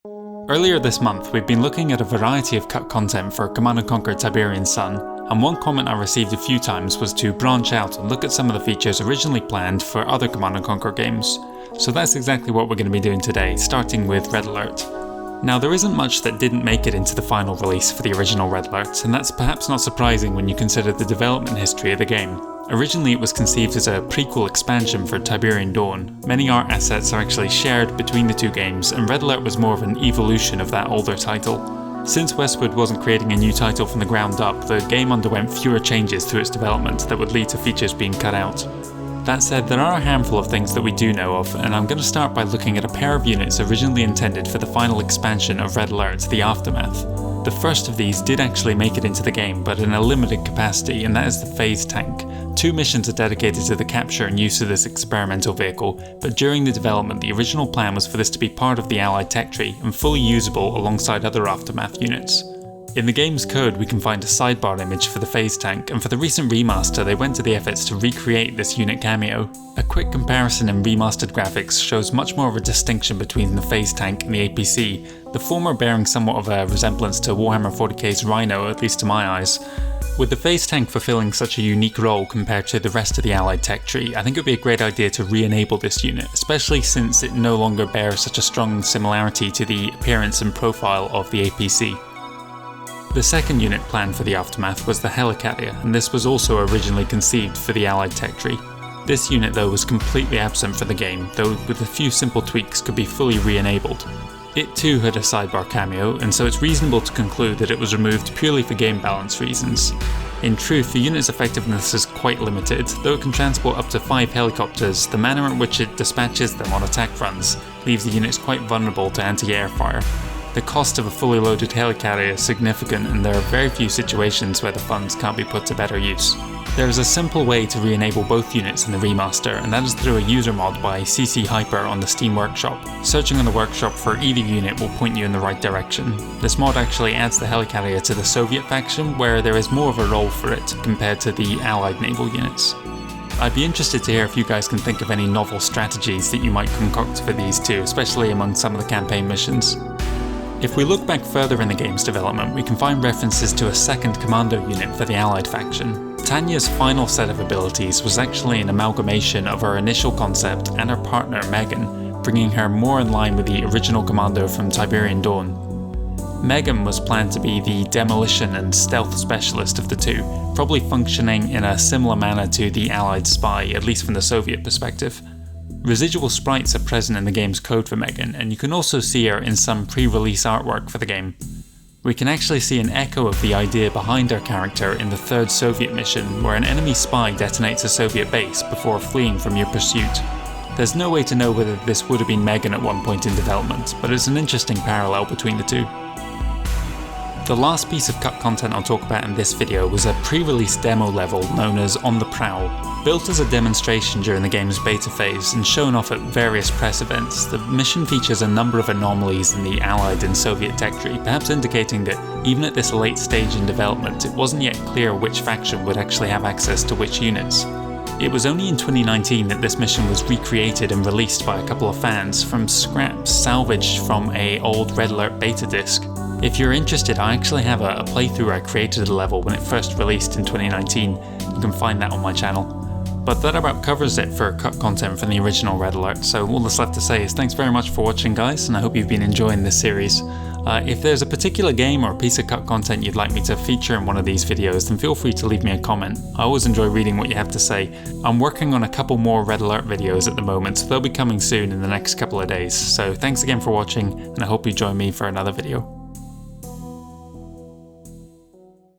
Earlier this month, we've been looking at a variety of cut content for Command & Conquer Tiberian Sun, and one comment I received a few times was to branch out and look at some of the features originally planned for other Command & Conquer games. So that's exactly what we're going to be doing today, starting with Red Alert. Now, there isn't much that didn't make it into the final release for the original Red Alert, and that's perhaps not surprising when you consider the development history of the game. Originally it was conceived as a prequel expansion for Tiberian Dawn. Many art assets are actually shared between the two games, and Red Alert was more of an evolution of that older title. Since Westwood wasn't creating a new title from the ground up, the game underwent fewer changes to its development that would lead to features being cut out. That said, there are a handful of things that we do know of, and I'm going to start by looking at a pair of units originally intended for the final expansion of Red Alert, the Aftermath. The first of these did actually make it into the game, but in a limited capacity, and that is the Phase Tank. 2 missions are dedicated to the capture and use of this experimental vehicle, but during the development the original plan was for this to be part of the Allied tech tree and fully usable alongside other Aftermath units. In the game's code we can find a sidebar image for the Phase Tank, and for the recent remaster they went to the efforts to recreate this unit cameo. A quick comparison in remastered graphics shows much more of a distinction between the Phase Tank and the APC, the former bearing somewhat of a resemblance to Warhammer 40k's Rhino, at least to my eyes. With the Phase Tank fulfilling such a unique role compared to the rest of the Allied tech tree, I think it would be a great idea to re-enable this unit, especially since it no longer bears such a strong similarity to the appearance and profile of the APC. The second unit planned for the Aftermath was the Helicarrier, and this was also originally conceived for the Allied tech tree. This unit though was completely absent for the game, though with a few simple tweaks could be fully re-enabled. It too had a sidebar cameo, and so it's reasonable to conclude that it was removed purely for game balance reasons. In truth, the unit's effectiveness is quite limited. Though it can transport up to 5 helicopters, the manner in which it dispatches them on attack runs leaves the units quite vulnerable to anti-air fire. The cost of a fully loaded helicarrier is significant, and there are very few situations where the funds can't be put to better use. There is a simple way to re-enable both units in the remaster, and that is through a user mod by CC Hyper on the Steam Workshop. Searching on the workshop for either unit will point you in the right direction. This mod actually adds the Helicarrier to the Soviet faction, where there is more of a role for it compared to the Allied naval units. I'd be interested to hear if you guys can think of any novel strategies that you might concoct for these two, especially among some of the campaign missions. If we look back further in the game's development, we can find references to a second commando unit for the Allied faction. Tanya's final set of abilities was actually an amalgamation of her initial concept and her partner Megan, bringing her more in line with the original commando from Tiberian Dawn. Megan was planned to be the demolition and stealth specialist of the two, probably functioning in a similar manner to the Allied spy, at least from the Soviet perspective. Residual sprites are present in the game's code for Megan, and you can also see her in some pre-release artwork for the game. We can actually see an echo of the idea behind her character in the third Soviet mission, where an enemy spy detonates a Soviet base before fleeing from your pursuit. There's no way to know whether this would have been Megan at one point in development, but it's an interesting parallel between the two. The last piece of cut content I'll talk about in this video was a pre-release demo level known as On the Prowl. Built as a demonstration during the game's beta phase and shown off at various press events, the mission features a number of anomalies in the Allied and Soviet tech tree, perhaps indicating that even at this late stage in development it wasn't yet clear which faction would actually have access to which units. It was only in 2019 that this mission was recreated and released by a couple of fans from scraps salvaged from an old Red Alert beta disc. If you're interested, I actually have a playthrough where I created a level when it first released in 2019, you can find that on my channel. But that about covers it for cut content from the original Red Alert, so all that's left to say is thanks very much for watching guys, and I hope you've been enjoying this series. If there's a particular game or a piece of cut content you'd like me to feature in one of these videos, then feel free to leave me a comment. I always enjoy reading what you have to say. I'm working on a couple more Red Alert videos at the moment, so they'll be coming soon in the next couple of days. So thanks again for watching, and I hope you join me for another video.